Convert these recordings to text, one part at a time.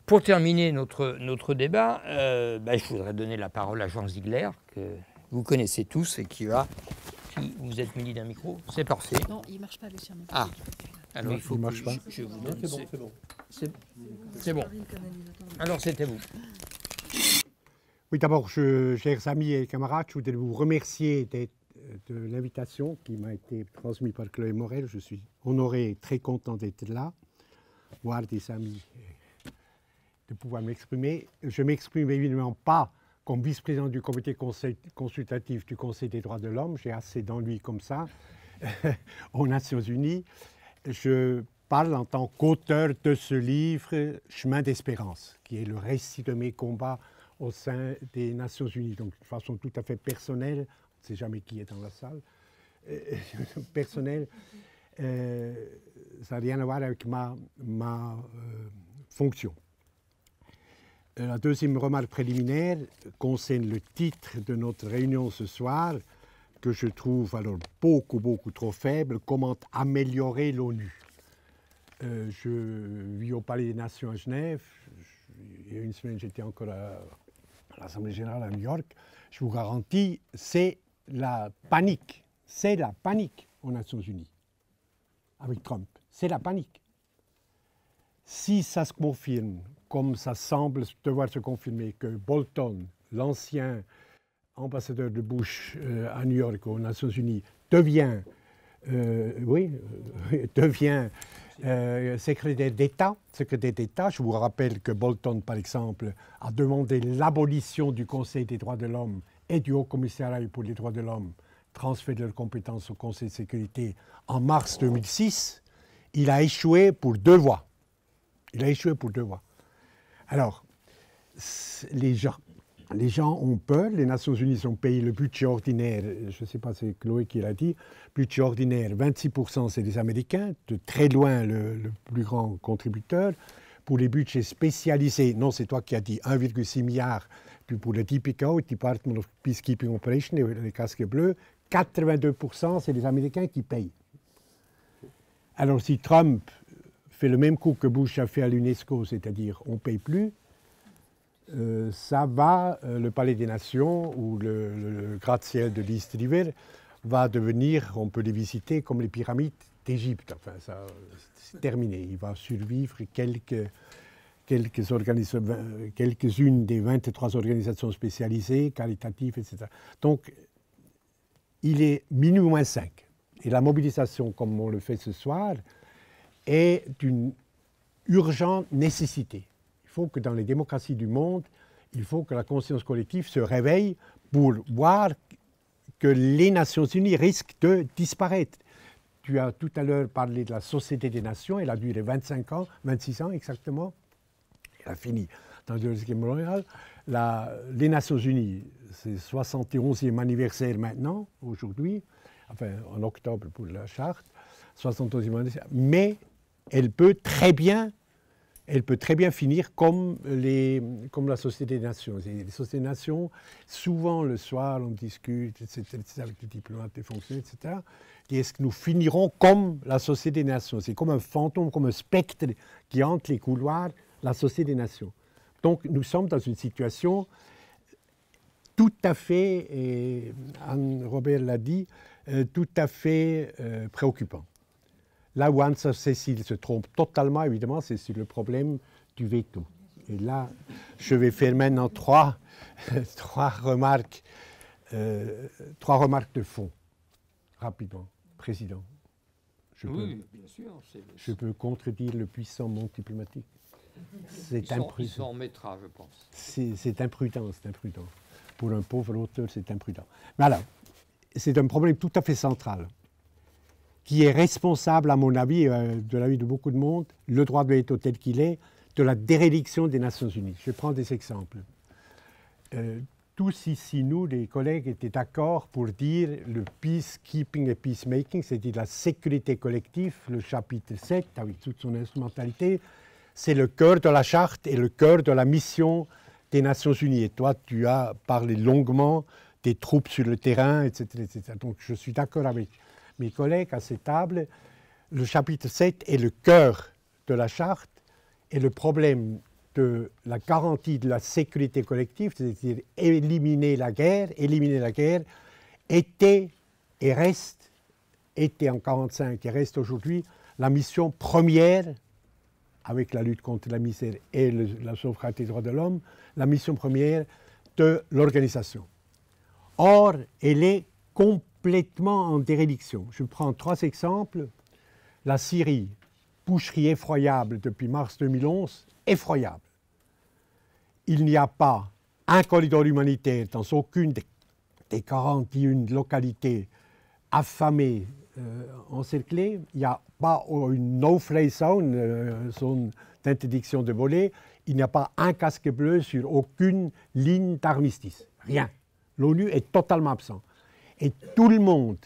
pour terminer notre débat, je voudrais donner la parole à Jean Ziegler, que vous connaissez tous et qui vous êtes muni d'un micro. C'est parfait. Non, il ne marche pas, Lucien. Ah, alors il faut que marche pas. je vous donne. C'est bon. C'est bon. Alors c'est à vous. Oui, d'abord, chers amis et camarades, je voudrais vous remercier de l'invitation qui m'a été transmise par Chloé Morel. Je suis honoré et très content d'être là, voir des amis, de pouvoir m'exprimer. Je ne m'exprime évidemment pas comme vice-président du comité consultatif du Conseil des droits de l'homme. J'ai assez d'ennuis comme ça aux Nations Unies. Je parle en tant qu'auteur de ce livre « Chemin d'espérance », qui est le récit de mes combats au sein des Nations Unies. Donc, de façon tout à fait personnelle, on ne sait jamais qui est dans la salle, personnelle, ça n'a rien à voir avec ma fonction. La deuxième remarque préliminaire concerne le titre de notre réunion ce soir, que je trouve alors beaucoup trop faible. Comment améliorer l'ONU? Je vis au Palais des Nations à Genève. Il y a une semaine, j'étais encore à l'Assemblée générale à New York. Je vous garantis, c'est la panique. C'est la panique aux Nations Unies avec Trump. C'est la panique. Si ça se confirme, comme ça semble devoir se confirmer, que Bolton, l'ancien ambassadeur de Bush à New York aux Nations Unies, devient secrétaire d'État. Je vous rappelle que Bolton, par exemple, a demandé l'abolition du Conseil des droits de l'homme et du Haut-Commissariat pour les droits de l'homme, transfert de leurs compétences au Conseil de sécurité en mars 2006. Il a échoué pour 2 voix. Alors, les gens ont peur. Les Nations Unies ont payé le budget ordinaire, je ne sais pas, c'est Chloé qui l'a dit, budget ordinaire, 26% c'est les Américains, de très loin le plus grand contributeur. Pour les budgets spécialisés, non, c'est toi qui as dit 1,6 milliard, puis pour le DPKO, Department of Peacekeeping Operations, les casques bleus, 82% c'est les Américains qui payent. Alors si Trump fait le même coup que Bush a fait à l'UNESCO, c'est-à-dire on ne paye plus, ça va, le Palais des Nations ou le gratte-ciel de l'East River va devenir, on peut les visiter comme les pyramides d'Égypte. Enfin, ça, c'est terminé. Il va survivre quelques-unes des 23 organisations spécialisées, caritatives, etc. Donc, il est minuit moins 5. Et la mobilisation, comme on le fait ce soir, est d'une urgente nécessité. Il faut que dans les démocraties du monde, il faut que la conscience collective se réveille pour voir que les Nations Unies risquent de disparaître. Tu as tout à l'heure parlé de la Société des Nations, elle a duré 25 ans, 26 ans exactement. Elle a fini dans le deuxième mondial. Les Nations Unies, c'est 71e anniversaire maintenant, aujourd'hui, enfin en octobre pour la charte, 71e anniversaire, mais elle peut très bien finir comme la Société des Nations. Les Sociétés des Nations, souvent le soir, on discute, etc., avec les diplomates, les fonctionnaires, etc. Et est-ce que nous finirons comme la Société des Nations? C'est comme un fantôme, comme un spectre qui hante les couloirs, la Société des Nations. Donc nous sommes dans une situation tout à fait, et Anne-Robert l'a dit, tout à fait préoccupante. Là où Anne-Cécile se trompe totalement, évidemment, c'est sur le problème du veto. Et là, je vais faire maintenant trois remarques de fond, rapidement. Président, je peux contredire le puissant monde diplomatique. C'est imprudent. Il s'en remettra, je pense. C'est imprudent. Pour un pauvre auteur, c'est imprudent. Mais alors, c'est un problème tout à fait central, qui est responsable, à mon avis, de l'avis de beaucoup de monde, le droit de veto tel qu'il est, de la déréliction des Nations Unies. Je prends des exemples. Tous ici, nous, les collègues, étaient d'accord pour dire le peacekeeping et peacemaking, c'est-à-dire la sécurité collective, le chapitre 7, avec toute son instrumentalité, c'est le cœur de la charte et le cœur de la mission des Nations Unies. Et toi, tu as parlé longuement des troupes sur le terrain, etc. etc. Donc, je suis d'accord avec mes collègues à cette table. Le chapitre 7 est le cœur de la charte et le problème de la garantie de la sécurité collective, c'est-à-dire éliminer la guerre, était et reste, était en 1945 et reste aujourd'hui la mission première, avec la lutte contre la misère et la sauvegarde des droits de l'homme, la mission première de l'organisation. Or, elle est complètement en déréliction. Je prends 3 exemples. La Syrie, boucherie effroyable depuis mars 2011, effroyable. Il n'y a pas un corridor humanitaire dans aucune des 41 localités affamées, encerclées. Il n'y a pas une no-fly zone, zone d'interdiction de voler. Il n'y a pas un casque bleu sur aucune ligne d'armistice. Rien. L'ONU est totalement absent. Et tout le monde,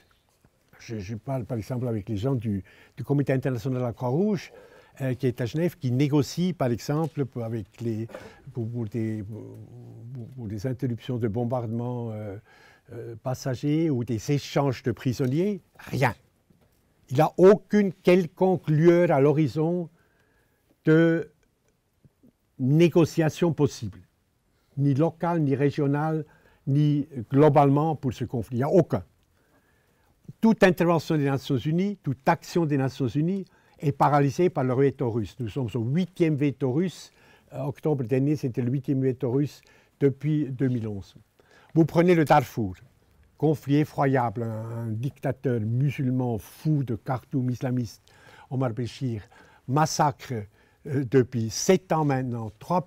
je parle par exemple avec les gens du Comité international de la Croix-Rouge, qui est à Genève, qui négocie par exemple avec pour des interruptions de bombardement passagers ou des échanges de prisonniers, rien. Il n'y a aucune quelconque lueur à l'horizon de négociation possible, ni locale, ni régionale, ni globalement pour ce conflit. Il n'y a aucun. Toute intervention des Nations Unies, toute action des Nations Unies est paralysée par le veto russe. Nous sommes au 8e veto russe. Octobre dernier, c'était le 8e veto russe depuis 2011. Vous prenez le Darfour, conflit effroyable, un dictateur musulman fou de Khartoum islamiste, Omar Béchir, massacre depuis 7 ans maintenant, 3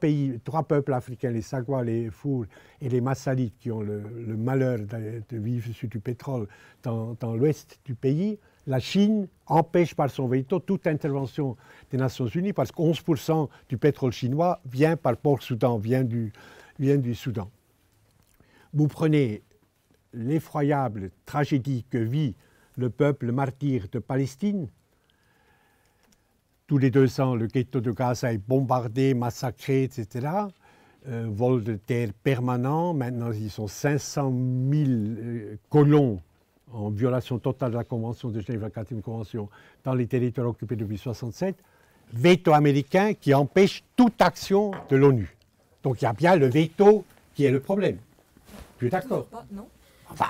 peuples africains, les Sagwa, les Four et les Massalites, qui ont le malheur de vivre sur du pétrole dans l'ouest du pays. La Chine empêche par son veto toute intervention des Nations Unies parce que 11% du pétrole chinois vient par Port-Soudan, vient du Soudan. Vous prenez l'effroyable tragédie que vit le peuple martyr de Palestine. Tous les 2 ans, le ghetto de Gaza est bombardé, massacré, etc. Vol de terre permanent. Maintenant, ils sont 500 000 colons en violation totale de la Convention de Genève, la 4e Convention, dans les territoires occupés depuis 1967. Veto américain qui empêche toute action de l'ONU. Donc il y a bien le veto qui est le problème. Tu es d'accord? Non. Enfin,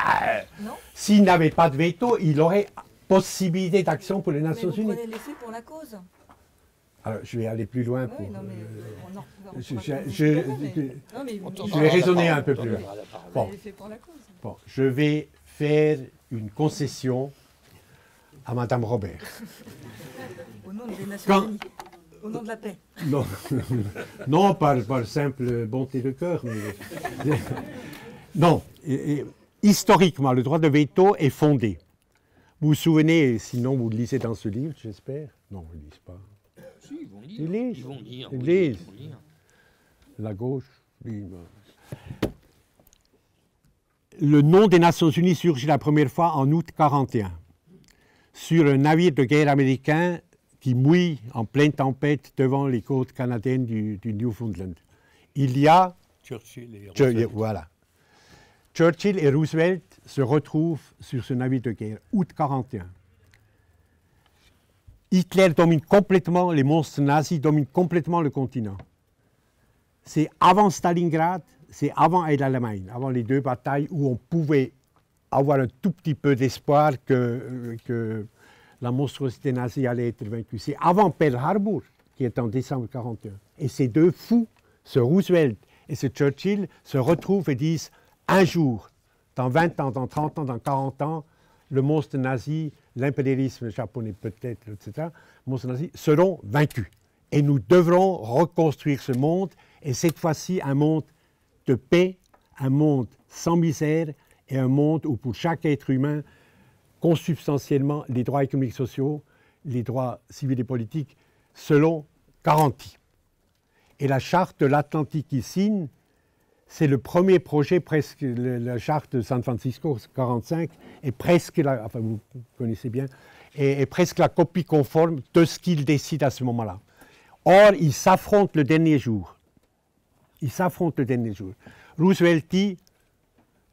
s'il n'avait pas de veto, il aurait possibilité d'action pour les Nations Unies. Mais vous prenez les faits pour la cause. Alors, je vais aller plus loin. Oui, non, mais je vais raisonner un peu plus loin. Bon. Bon, je vais faire une concession à Madame Robert. Au nom des Nations Unies. Au nom de la paix. Non, non par simple bonté de cœur. Mais... non, historiquement, le droit de veto est fondé. Vous vous souvenez, sinon vous le lisez dans ce livre, j'espère. Non, vous ne le lisez pas. Si, ils vont lire. Ils lisent. Ils vont lire. Ils oui, lisent. ils vont lire. La gauche. Le nom des Nations Unies surgit la première fois en août 1941 sur un navire de guerre américain qui mouille en pleine tempête devant les côtes canadiennes du Newfoundland. Il y a Churchill et Roosevelt. Voilà. Churchill et Roosevelt se retrouvent sur ce navire de guerre, août 1941. Hitler domine complètement, les monstres nazis dominent complètement le continent. C'est avant Stalingrad, c'est avant l'Allemagne, avant les 2 batailles où on pouvait avoir un tout petit peu d'espoir que la monstruosité nazie allait être vaincue. C'est avant Pearl Harbor, qui est en décembre 1941. Et ces 2 fous, ce Roosevelt et ce Churchill, se retrouvent et disent un jour, dans 20 ans, dans 30 ans, dans 40 ans, le monstre nazi, l'impérialisme japonais peut-être, etc., le monstre nazi seront vaincus. Et nous devrons reconstruire ce monde, et cette fois-ci un monde de paix, un monde sans misère, et un monde où pour chaque être humain, consubstantiellement, les droits économiques et sociaux, les droits civils et politiques seront garantis. Et la charte de l'Atlantique qui signe, c'est le premier projet, presque la charte de San Francisco 1945, est presque, enfin vous connaissez bien, est presque la copie conforme de ce qu'il décide à ce moment-là. Or, ils s'affrontent le dernier jour. Ils s'affrontent le dernier jour. Roosevelt dit,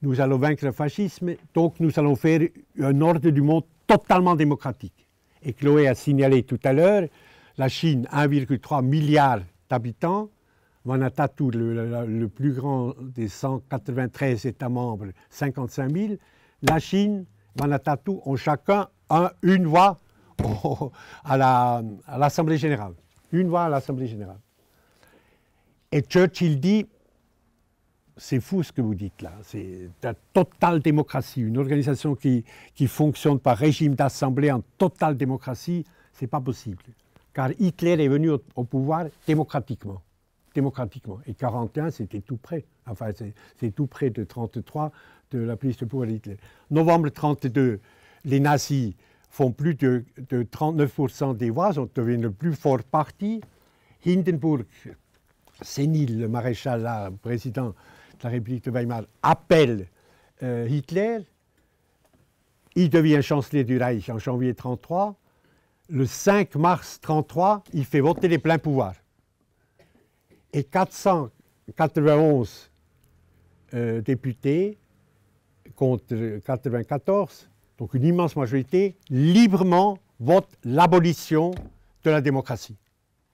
nous allons vaincre le fascisme, donc nous allons faire un ordre du monde totalement démocratique. Et Chloé a signalé tout à l'heure, la Chine, 1,3 milliard d'habitants, Vanuatu, le plus grand des 193 États membres, 55 000. La Chine, Vanuatu ont chacun une voix à l'Assemblée générale. Une voix à l'Assemblée générale. Et Churchill dit, c'est fou ce que vous dites là, c'est la totale démocratie, une organisation qui fonctionne par régime d'assemblée en totale démocratie, c'est pas possible. Car Hitler est venu au pouvoir démocratiquement. Démocratiquement. Et 1941, c'était tout près. Enfin, c'est tout près de 1933, de la prise de pouvoir d'Hitler. Novembre 1932, les nazis font plus de 39% des voix, ils deviennent le plus fort parti. Hindenburg, sénile, le maréchal, là, président de la République de Weimar, appelle Hitler. Il devient chancelier du Reich en janvier 1933. Le 5 mars 1933, il fait voter les pleins pouvoirs. Et 491 députés contre 94, donc une immense majorité, librement votent l'abolition de la démocratie.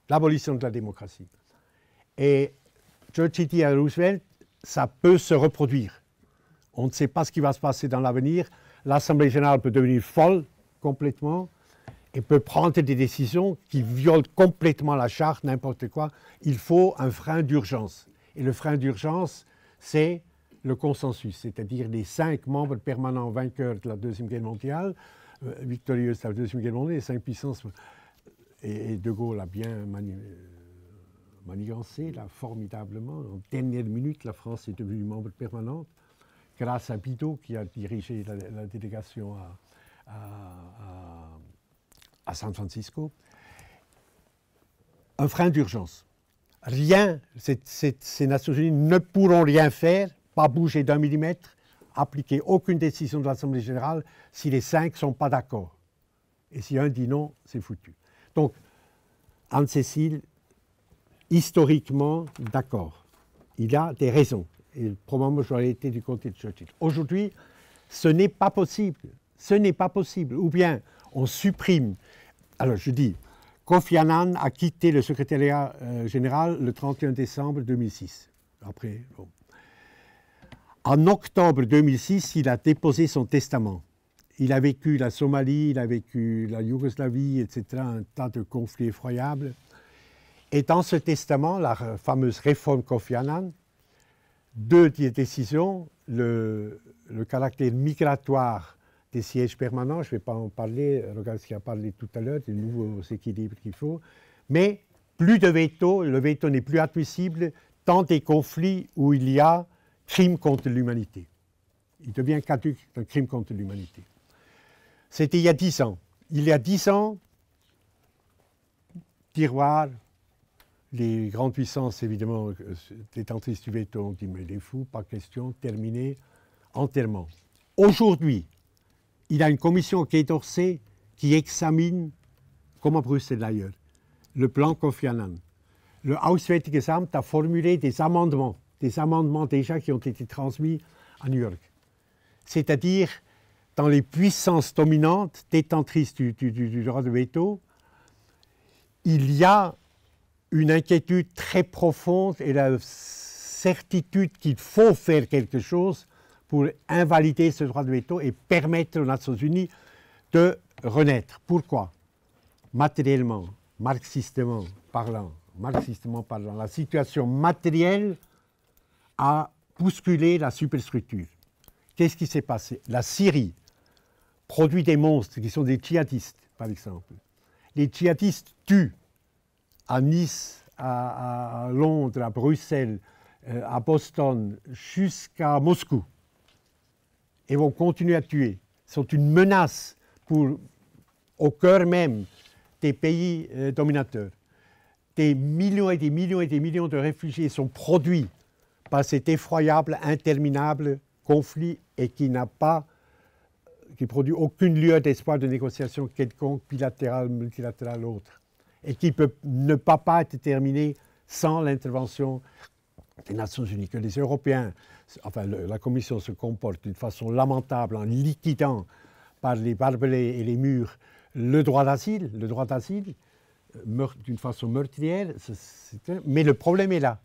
L'abolition de la démocratie. Et Churchill dit à Roosevelt, ça peut se reproduire. On ne sait pas ce qui va se passer dans l'avenir. L'Assemblée générale peut devenir folle complètement et peut prendre des décisions qui violent complètement la charte, n'importe quoi. Il faut un frein d'urgence. Et le frein d'urgence, c'est le consensus, c'est-à-dire les 5 membres permanents vainqueurs de la Deuxième Guerre mondiale, victorieuses de la Deuxième Guerre mondiale, les 5 puissances. Et De Gaulle a bien manigancé, là, formidablement. En dernière minute, la France est devenue membre permanente, grâce à Bidault, qui a dirigé la délégation à San Francisco. Un frein d'urgence. Rien, ces Nations Unies ne pourront rien faire, pas bouger d'un millimètre, appliquer aucune décision de l'Assemblée générale si les 5 ne sont pas d'accord. Et si un dit non, c'est foutu. Donc, Anne-Cécile, historiquement, d'accord. Il a des raisons. Et probablement, j'aurais été du côté de Churchill. Aujourd'hui, ce n'est pas possible. Ce n'est pas possible. Ou bien, on supprime. Alors, je dis, Kofi Annan a quitté le secrétariat général le 31 décembre 2006. Après, bon. En octobre 2006, il a déposé son testament. Il a vécu la Somalie, il a vécu la Yougoslavie, etc., un tas de conflits effroyables. Et dans ce testament, la fameuse réforme Kofi Annan, 2 décisions, le caractère migratoire des sièges permanents, je ne vais pas en parler, regarde ce qu'il a parlé tout à l'heure, des nouveaux équilibres qu'il faut, mais plus de veto, le veto n'est plus admissible dans des conflits où il y a crime contre l'humanité. Il devient caduc d'un crime contre l'humanité. C'était il y a 10 ans. Il y a 10 ans, tiroir, les grandes puissances, évidemment, détentrices du veto ont dit, mais les fous, pas question, terminé, enterrement. Aujourd'hui, il y a une commission au Quai d'Orsay qui examine, comme à Bruxelles d'ailleurs, le plan Kofi Annan. Le Auswärtiges Amt a formulé des amendements déjà qui ont été transmis à New York. C'est-à-dire, dans les puissances dominantes, détentrices du droit de veto, il y a une inquiétude très profonde et la certitude qu'il faut faire quelque chose pour invalider ce droit de veto et permettre aux Nations Unies de renaître. Pourquoi? Matériellement, marxistement parlant, la situation matérielle a bousculé la superstructure. Qu'est-ce qui s'est passé? La Syrie produit des monstres qui sont des djihadistes, par exemple. Les djihadistes tuent à Nice, à Londres, à Bruxelles, à Boston, jusqu'à Moscou. Et vont continuer à tuer. Ils sont une menace au cœur même des pays dominateurs. Des millions et des millions et des millions de réfugiés sont produits par cet effroyable, interminable conflit et qui produit aucune lueur d'espoir de négociation quelconque, bilatérale, multilatérale, autre. Et qui ne peut pas être terminé sans l'intervention des Nations Unies. Que les Européens, enfin la Commission se comporte d'une façon lamentable en liquidant par les barbelés et les murs le droit d'asile d'une façon meurtrière, mais le problème est là.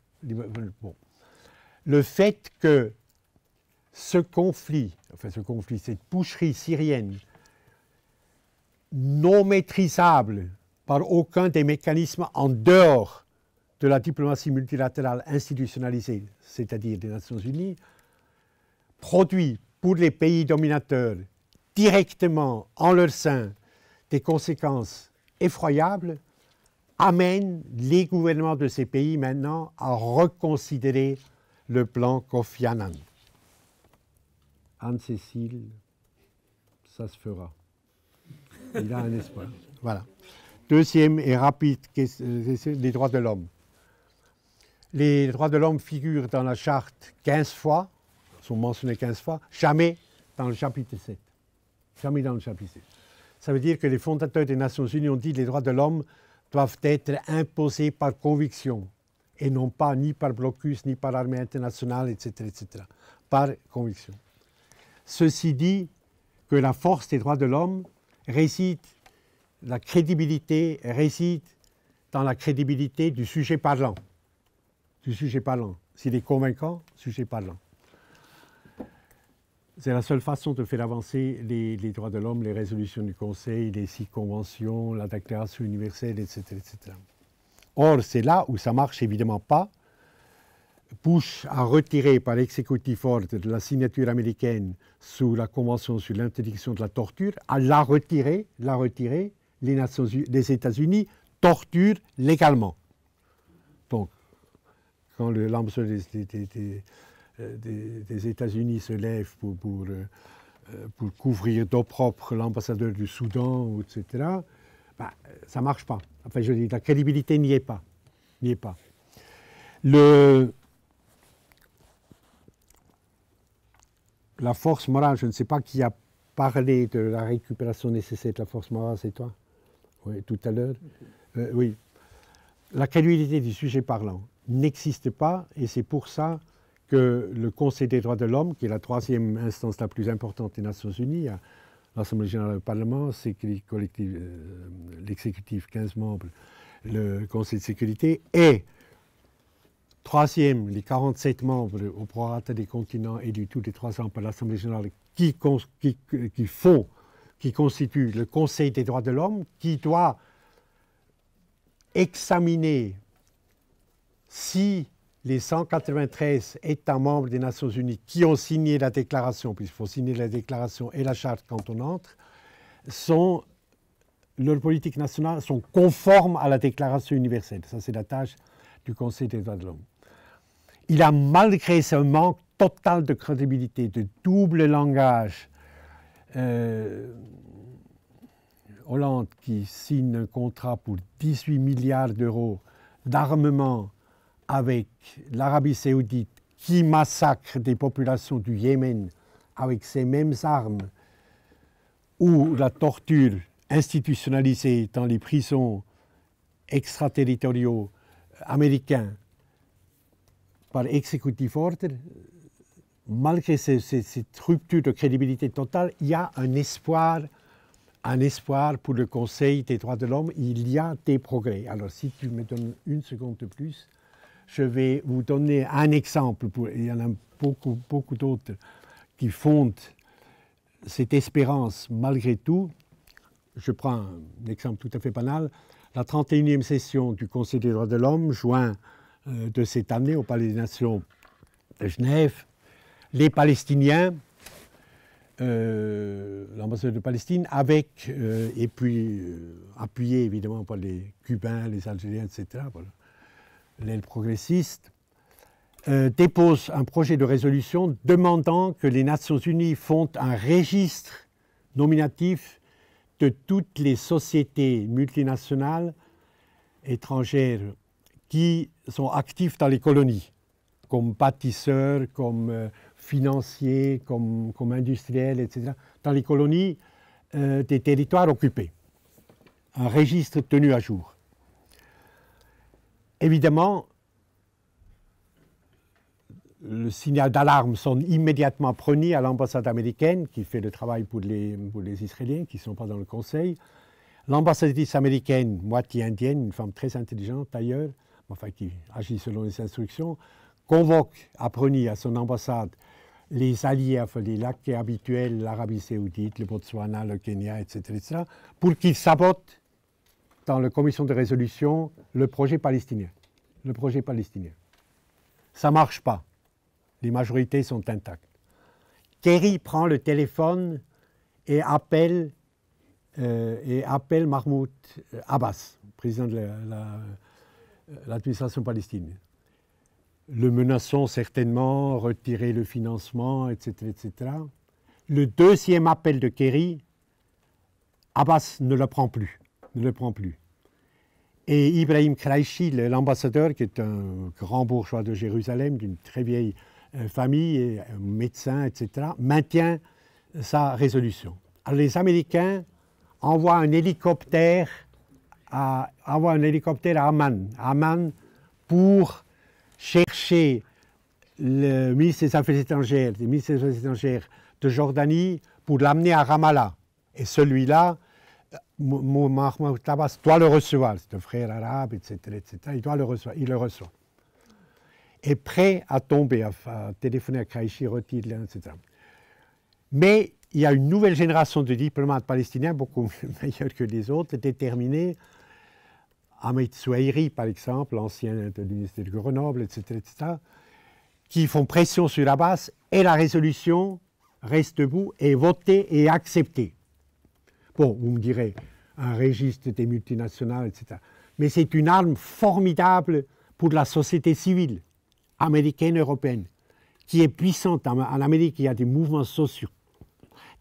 Bon. Le fait que ce conflit, cette boucherie syrienne, non maîtrisable par aucun des mécanismes en dehors de la diplomatie multilatérale institutionnalisée, c'est-à-dire des Nations Unies, produit pour les pays dominateurs directement en leur sein des conséquences effroyables, amène les gouvernements de ces pays maintenant à reconsidérer le plan Kofi Annan. Anne-Cécile, ça se fera. Il a un espoir. Voilà. Deuxième et rapide, les droits de l'homme. Les droits de l'homme figurent dans la charte 15 fois, sont mentionnés 15 fois, jamais dans le chapitre 7. Jamais dans le chapitre 7. Ça veut dire que les fondateurs des Nations Unies ont dit que les droits de l'homme doivent être imposés par conviction et non pas ni par blocus, ni par armée internationale, etc., etc., par conviction. Ceci dit que la force des droits de l'homme réside, la crédibilité réside dans la crédibilité du sujet parlant. Du sujet parlant. S'il est convaincant, sujet parlant. C'est la seule façon de faire avancer les droits de l'homme, les résolutions du Conseil, les 6 conventions, la Déclaration universelle, etc., etc. Or, c'est là où ça ne marche évidemment pas. Bush a retiré par executive order de la signature américaine sous la Convention sur l'interdiction de la torture, l'a retiré, les États-Unis torturent légalement. Donc, quand l'ambassadeur des États-Unis se lève pour couvrir d'opprobre l'ambassadeur du Soudan, etc., ben, ça ne marche pas. Enfin, je dis, la crédibilité n'y est pas. N'y est pas. La force morale, je ne sais pas qui a parlé de la récupération nécessaire de la force morale, c'est toi? Oui, tout à l'heure. Oui. La crédibilité du sujet parlant n'existe pas, et c'est pour ça que le Conseil des droits de l'homme, qui est la 3e instance la plus importante des Nations Unies, l'Assemblée générale du Parlement, l'exécutif 15 membres, le Conseil de sécurité, et 3e, les 47 membres au prorata des continents élus tous les 3 ans par l'Assemblée générale qui constituent le Conseil des droits de l'homme, qui doit examiner si les 193 États membres des Nations Unies qui ont signé la déclaration, puisqu'il faut signer la déclaration et la charte quand on entre, leurs politiques nationales sont conformes à la déclaration universelle. Ça, c'est la tâche du Conseil des droits de l'homme. Il a, malgré ce manque total de crédibilité, de double langage, Hollande qui signe un contrat pour 18 milliards d'euros d'armement avec l'Arabie saoudite qui massacre des populations du Yémen avec ces mêmes armes, ou la torture institutionnalisée dans les prisons extraterritoriaux américains par executive order, malgré cette rupture de crédibilité totale, il y a un espoir pour le Conseil des droits de l'homme. Il y a des progrès. Alors, si tu me donnes une seconde de plus, je vais vous donner un exemple. Il y en a beaucoup d'autres qui fondent cette espérance malgré tout. Je prends un exemple tout à fait banal. La 31e session du Conseil des droits de l'homme, juin de cette année, au Palais des Nations de Genève, les Palestiniens, l'ambassadeur de Palestine, et puis appuyé évidemment par les Cubains, les Algériens, etc., voilà, l'aile progressiste, dépose un projet de résolution demandant que les Nations Unies font un registre nominatif de toutes les sociétés multinationales étrangères qui sont actives dans les colonies, comme bâtisseurs, comme financiers, comme industriels, etc., dans les colonies des territoires occupés. Un registre tenu à jour. Évidemment, le signal d'alarme sonne immédiatement premier à l'ambassade américaine qui fait le travail pour les Israéliens qui ne sont pas dans le Conseil. L'ambassadrice américaine, moitié indienne, une femme très intelligente d'ailleurs, enfin qui agit selon les instructions, convoque à Prony, à son ambassade, les alliés, enfin les laquais habituels, l'Arabie Saoudite, le Botswana, le Kenya, etc., pour qu'ils sabotent dans la commission de résolution le projet palestinien. Le projet palestinien. Ça ne marche pas. Les majorités sont intactes. Kerry prend le téléphone et appelle Mahmoud Abbas, président de l'administration palestinienne. Le menaçant certainement, retirer le financement, etc., etc. Le deuxième appel de Kerry, Abbas ne le prend plus. Et Ibrahim Kraichi, l'ambassadeur, qui est un grand bourgeois de Jérusalem, d'une très vieille famille, un médecin, etc., maintient sa résolution. Alors les Américains envoient un hélicoptère à Amman pour chercher le ministre des Affaires étrangères, de Jordanie pour l'amener à Ramallah. Et celui-là, Mahmoud Abbas doit le recevoir, c'est un frère arabe, etc., etc. Il le reçoit. Est prêt à tomber, à téléphoner à Kraichi, retire, etc. Mais il y a une nouvelle génération de diplomates palestiniens, beaucoup meilleurs que les autres, déterminés. Ahmed Souhairi, par exemple, l'ancien de l'université de Grenoble, etc., qui font pression sur Abbas, et la résolution reste debout, est votée et acceptée. Bon, vous me direz, un registre des multinationales, etc. Mais c'est une arme formidable pour la société civile, américaine, européenne, qui est puissante. En Amérique, il y a des mouvements sociaux,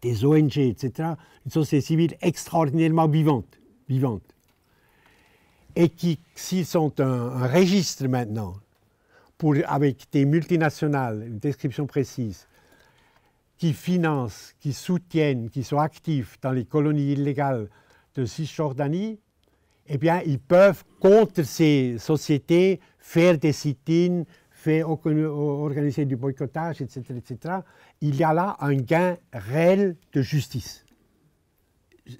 des ONG, etc. Une société civile extraordinairement vivante. Et qui, s'ils sont un registre maintenant, avec des multinationales, une description précise, qui financent, qui soutiennent, qui sont actifs dans les colonies illégales de Cisjordanie, eh bien, ils peuvent, contre ces sociétés, faire des sit-ins, organiser du boycottage, etc., etc. Il y a là un gain réel de justice.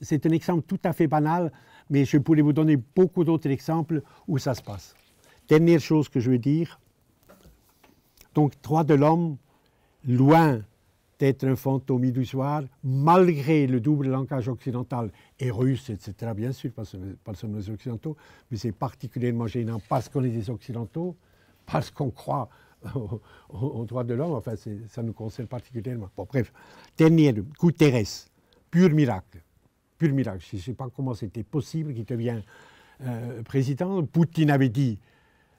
C'est un exemple tout à fait banal, mais je pourrais vous donner beaucoup d'autres exemples où ça se passe. Dernière chose que je veux dire, donc, droits de l'homme, loin d'être un fantôme illusoire, malgré le double langage occidental et russe, etc., bien sûr, pas seulement les Occidentaux, mais c'est particulièrement gênant parce qu'on est des Occidentaux, parce qu'on croit aux droits de l'homme, enfin, ça nous concerne particulièrement. Bon, bref, dernier, Guterres, pur miracle. Je ne sais pas comment c'était possible qu'il devienne président. Poutine avait dit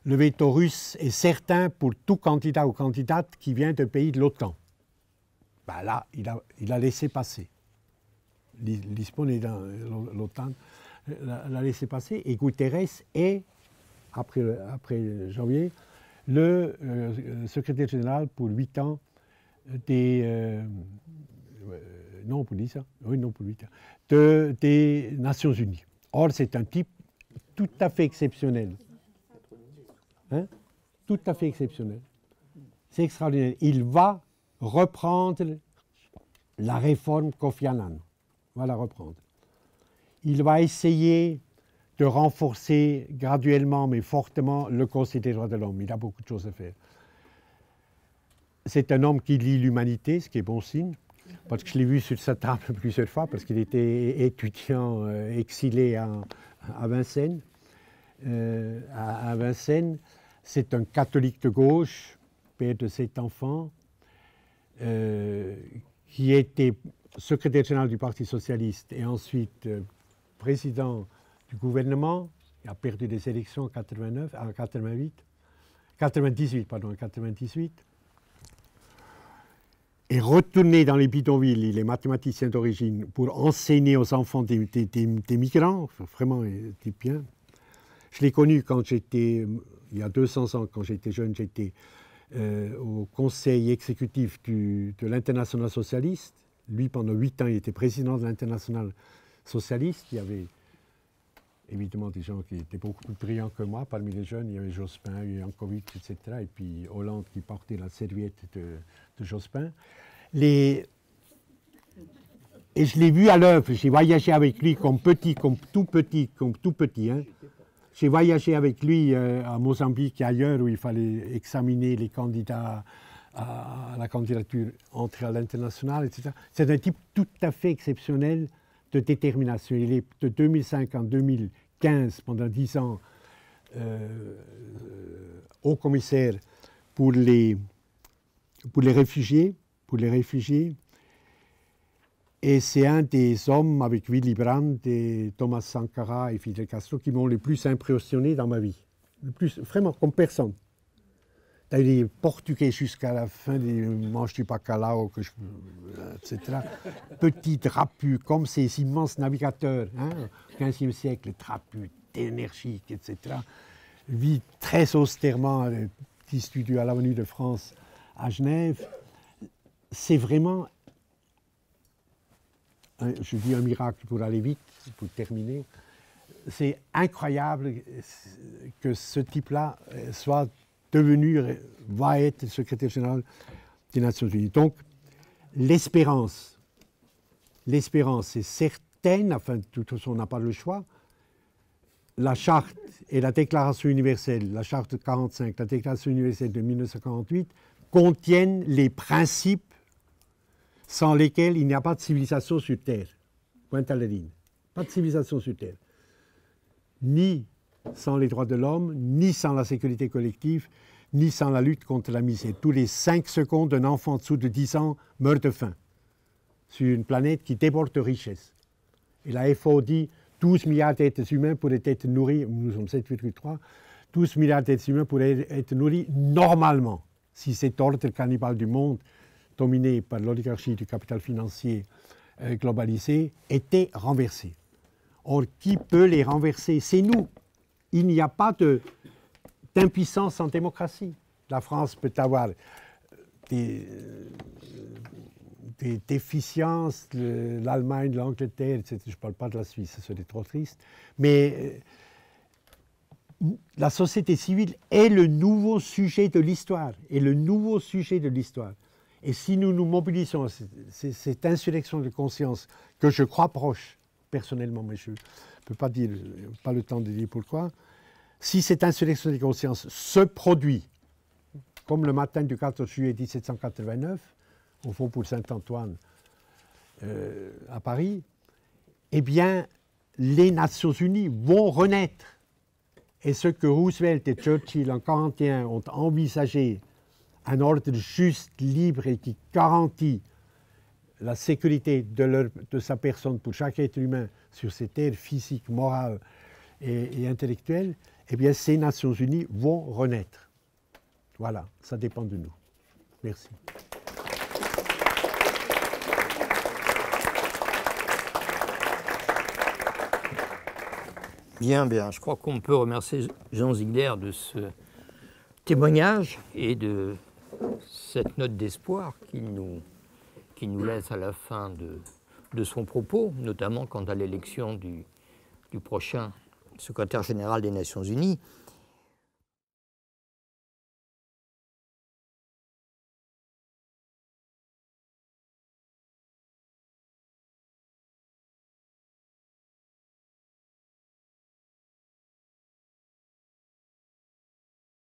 le veto russe est certain pour tout candidat ou candidate qui vient d'un pays de l'OTAN. Ben là, il a laissé passer. Lisbonne est dans l'OTAN, l'a laissé passer. Et Guterres est, après janvier, le secrétaire général pour 8 ans des... non, pour 10 ans. Oui, non, pour 8 ans. Des Nations Unies. Or, c'est un type tout à fait exceptionnel. Hein? Tout à fait exceptionnel. C'est extraordinaire. Il va reprendre la réforme Kofi Annan. Il va la reprendre. Il va essayer de renforcer graduellement, mais fortement, le Conseil des droits de l'homme. Il a beaucoup de choses à faire. C'est un homme qui lit l'humanité, ce qui est bon signe. Parce que je l'ai vu sur sa table plusieurs fois, parce qu'il était étudiant exilé à Vincennes. À Vincennes, c'est un catholique de gauche, père de 7 enfants, qui était secrétaire général du Parti socialiste et ensuite président du gouvernement. Il a perdu des élections en 98. Et retourné dans les bidonvilles, il est mathématicien d'origine, pour enseigner aux enfants des migrants, vraiment, il était bien. Je l'ai connu quand j'étais, il y a 200 ans, quand j'étais jeune, j'étais au conseil exécutif de l'Internationale socialiste. Lui, pendant 8 ans, il était président de l'Internationale socialiste. Il y avait évidemment des gens qui étaient beaucoup plus brillants que moi. Parmi les jeunes, il y avait Jospin, Jankovic, etc. Et puis Hollande qui portait la serviette de Jospin. Et je l'ai vu à l'œuvre. J'ai voyagé avec lui comme tout petit. Hein. J'ai voyagé avec lui à Mozambique et ailleurs où il fallait examiner les candidats à la candidature entrée à l'international, etc. C'est un type tout à fait exceptionnel de détermination. Il est de 2005 en 2015, pendant 10 ans, haut commissaire pour les réfugiés. Et c'est un des hommes, avec Willy Brandt et Thomas Sankara et Fidel Castro, qui m'ont le plus impressionné dans ma vie. Le plus, vraiment, comme personne. Il est portugais jusqu'à la fin des manches du bacalao, etc. Petit trapu, comme ces immenses navigateurs, hein, au XVe siècle, trapus, énergiques, etc. Vit très austèrement à un petit studio à l'avenue de France, à Genève. C'est vraiment, je dis un miracle pour aller vite, pour terminer. C'est incroyable que ce type-là soit devenu, va être secrétaire général des Nations Unies. Donc, l'espérance est certaine, enfin, de toute façon, on n'a pas le choix. La Charte et la Déclaration universelle, la Charte de 1945, la Déclaration universelle de 1948, contiennent les principes sans lesquels il n'y a pas de civilisation sur Terre. Pointe à la ligne. Pas de civilisation sur Terre. Ni sans les droits de l'homme, ni sans la sécurité collective, ni sans la lutte contre la misère. Tous les 5 secondes, un enfant en dessous de 10 ans meurt de faim sur une planète qui déborde de richesses. Et la FAO dit 12 milliards d'êtres humains pourraient être nourris, nous sommes 7,3, 12 milliards d'êtres humains pourraient être nourris normalement si cet ordre cannibale du monde, dominé par l'oligarchie du capital financier globalisé, était renversé. Or, qui peut les renverser? C'est nous. Il n'y a pas d'impuissance en démocratie. La France peut avoir des déficiences, l'Allemagne, l'Angleterre, etc. Je ne parle pas de la Suisse, ce serait trop triste. Mais la société civile est le nouveau sujet de l'histoire. Et si nous nous mobilisons, cette insurrection de conscience que je crois proche, personnellement, mais je ne peux pas dire, pas le temps de dire pourquoi, si cette insurrection de conscience se produit, comme le matin du 14 juillet 1789, au faubourg Saint-Antoine à Paris, eh bien, les Nations Unies vont renaître. Et ce que Roosevelt et Churchill en 1941 ont envisagé, un ordre juste, libre et qui garantit la sécurité de sa personne pour chaque être humain sur ces terres physiques, morales et intellectuelles, eh bien, ces Nations Unies vont renaître. Voilà, ça dépend de nous. Merci. Bien, je crois qu'on peut remercier Jean Ziegler de ce témoignage et de cette note d'espoir qu'il nous laisse à la fin de son propos, notamment quant à l'élection du prochain secrétaire général des Nations Unies.